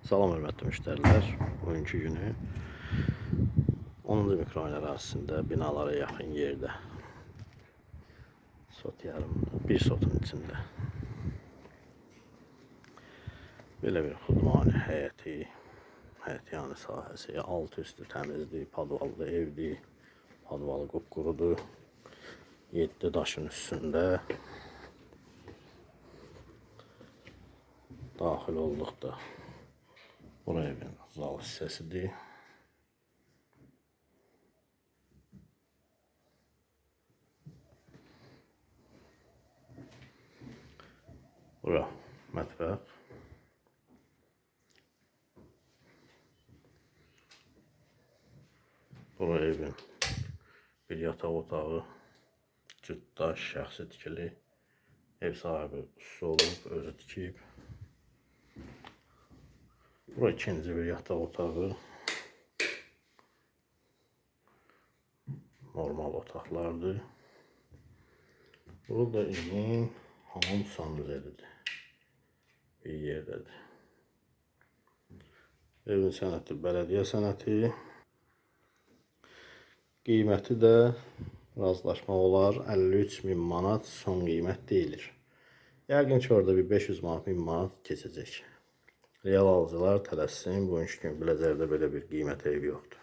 Salam hörmətli müştərilər. Bugünkü günü 10-cu mikrorayon ərazisində binalara yaxın yerdə sot yarımında, bir sotun içində belə bir xudmani həyətyanı sahəsi, altı üstü təmizdir, padvallı evdir, padvalı qupqurudur, 7 daşın üstündə daxil olduqda buraya bir zal hissəsidir. Bura mətbəx. Bura evin bir yataq otağı, cütdaş, şəxsi tikili. Ev sahibi usta olub, özü tikib. Bura ikinci bir yataq otağı. Normal otaqlardır. Burada evin hamam sanuzelidir. Bir yerdədir. Evin sənəti bələdiyyə sənəti. Qiyməti də razılaşmaq olar 53.000 manat son qiymət deyilir. Yəqin ki orada bir 500 manat, 1000 manat keçəcək. Real alıcılar tələssin, bugünkü gün Biləcərdə belə bir qiymət ev yoxdur.